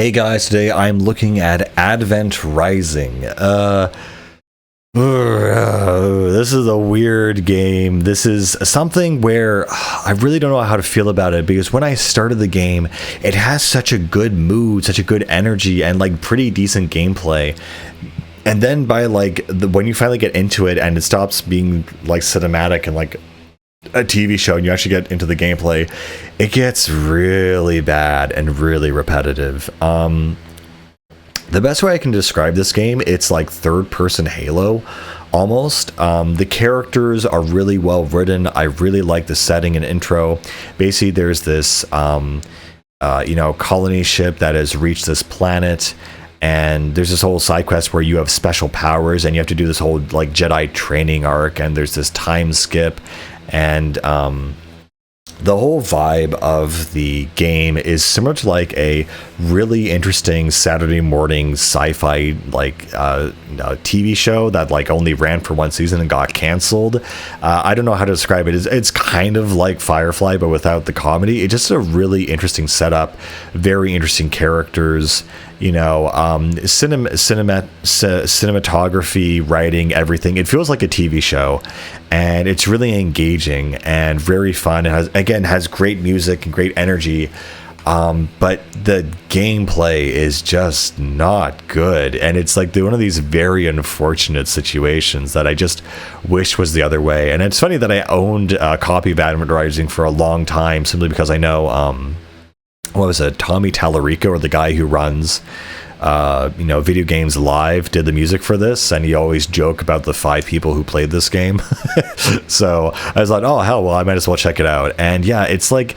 Hey guys, today I'm looking at Advent Rising. This is a weird game. This is something where I really don't know how to feel about it, because when I started the game, it has such a good mood, such a good energy, and like pretty decent gameplay. And then by when you finally get into it and it stops being like cinematic and like a TV show and you actually get into the gameplay, it gets really bad and really repetitive. The best way I can describe this game, it's like third-person Halo, almost. The characters are really well written. I really like the setting and intro. Basically, there's this, colony ship that has reached this planet, and there's this whole side quest where you have special powers, and you have to do this whole like Jedi training arc, and there's this time skip, and the whole vibe of the game is similar to like a really interesting Saturday morning sci-fi TV show that like only ran for one season and got canceled. I don't know how to describe it. It's kind of like Firefly, but without the comedy. It's just a really interesting setup, very interesting characters. Cinematography, writing, everything. It feels like a TV show, and it's really engaging and very fun. It has great music and great energy, but the gameplay is just not good, and it's like one of these very unfortunate situations that I just wish was the other way. And it's funny that I owned a copy of Advent Rising for a long time, simply because I know Tommy Tallarico, or the guy who runs Video Games Live, did the music for this, and he always joke about the 5 people who played this game. So I was like, oh hell, well I might as well check it out. And yeah, it's like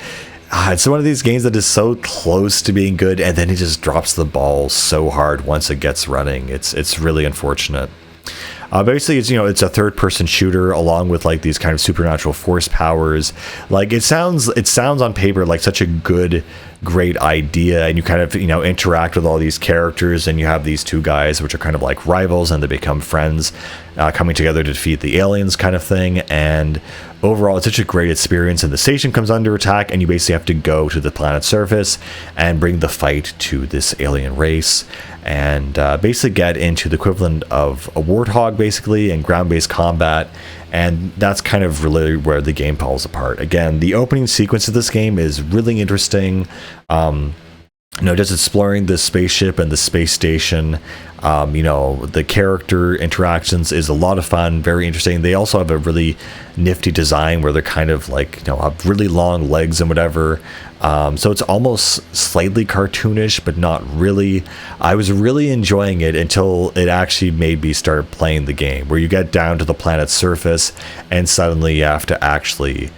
it's one of these games that is so close to being good, and then it just drops the ball so hard once it gets running. It's really unfortunate. Basically, it's a third-person shooter along with like these kind of supernatural force powers. Like it sounds on paper like such a great idea, and you kind of interact with all these characters, and you have these 2 guys which are kind of like rivals, and they become friends, coming together to defeat the aliens, kind of thing. And overall, it's such a great experience. And the station comes under attack, and you basically have to go to the planet's surface and bring the fight to this alien race, and basically get into the equivalent of a warthog, basically, and ground-based combat. And that's kind of really where the game falls apart. Again, the opening sequence of this game is really interesting. Just exploring the spaceship and the space station. The character interactions is a lot of fun, very interesting. They also have a really nifty design where they're kind of like, have really long legs and whatever. So it's almost slightly cartoonish, but not really. I was really enjoying it until it actually made me start playing the game, where you get down to the planet's surface and suddenly you have to actually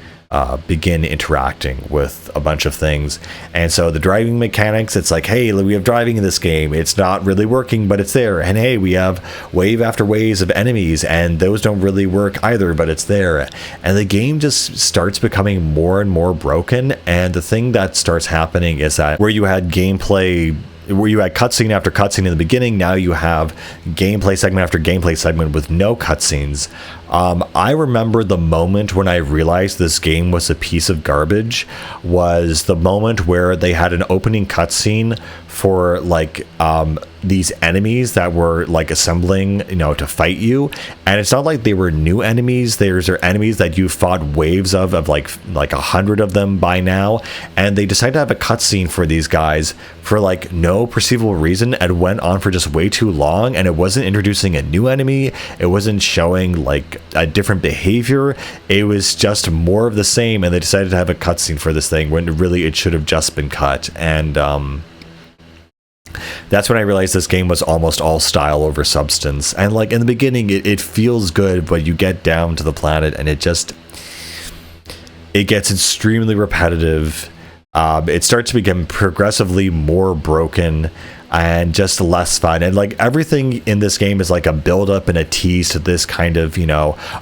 begin interacting with a bunch of things. And so the driving mechanics, it's like, hey, we have driving in this game. It's not really working, but it's there. And hey, we have wave after waves of enemies, and those don't really work either, but it's there. And the game just starts becoming more and more broken. And the thing that starts happening is that where you had cutscene after cutscene in the beginning, now you have gameplay segment after gameplay segment with no cutscenes. I remember the moment when I realized this game was a piece of garbage was the moment where they had an opening cutscene for like these enemies that were like assembling to fight you, and it's not like they were new enemies. They're enemies that you fought waves of like 100 of them by now, and they decided to have a cutscene for these guys for like no perceivable reason, and went on for just way too long. And it wasn't introducing a new enemy, it wasn't showing like a different behavior, it was just more of the same. And they decided to have a cutscene for this thing when really it should have just been cut. And that's when I realized this game was almost all style over substance. And like in the beginning, it feels good, but you get down to the planet and it gets extremely repetitive. It starts to become progressively more broken and just less fun. And like everything in this game is like a build up and a tease to this kind of,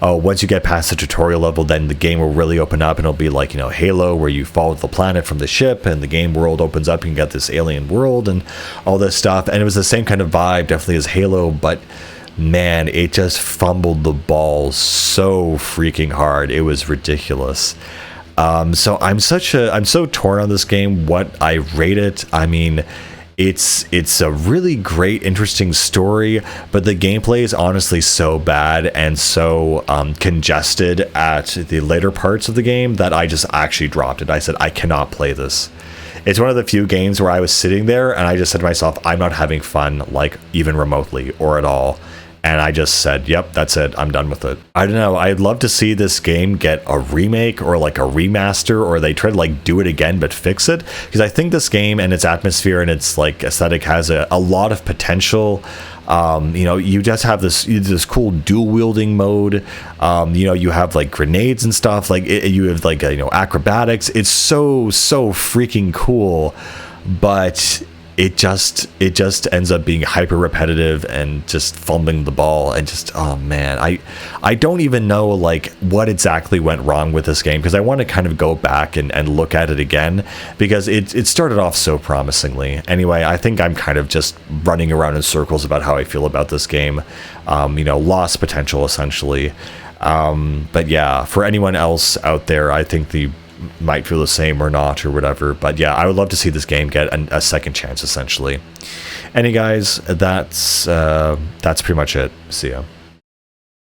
once you get past the tutorial level, then the game will really open up, and it'll be like, Halo, where you follow the planet from the ship and the game world opens up and you get this alien world and all this stuff. And it was the same kind of vibe definitely as Halo, but man, it just fumbled the ball so freaking hard. It was ridiculous. So I'm so torn on this game, what I rate it. I mean, It's a really great, interesting story, but the gameplay is honestly so bad and so congested at the later parts of the game that I just actually dropped it. I said, I cannot play this. It's one of the few games where I was sitting there and I just said to myself, I'm not having fun, like even remotely or at all. And I just said, yep, that's it. I'm done with it. I don't know. I'd love to see this game get a remake or like a remaster, or they try to like do it again but fix it. Because I think this game and its atmosphere and its like aesthetic has a lot of potential. You just have this cool dual wielding mode. You have like grenades and stuff. Like you have like acrobatics. It's so freaking cool, but it just ends up being hyper repetitive and just fumbling the ball and just, oh man, I don't even know like what exactly went wrong with this game, because I want to kind of go back and look at it again, because it started off so promisingly. Anyway, I think I'm kind of just running around in circles about how I feel about this game. Lost potential essentially. But yeah, for anyone else out there, I think the might feel the same or not or whatever, but yeah, I would love to see this game get a second chance essentially. Anyway guys, that's pretty much it. See ya.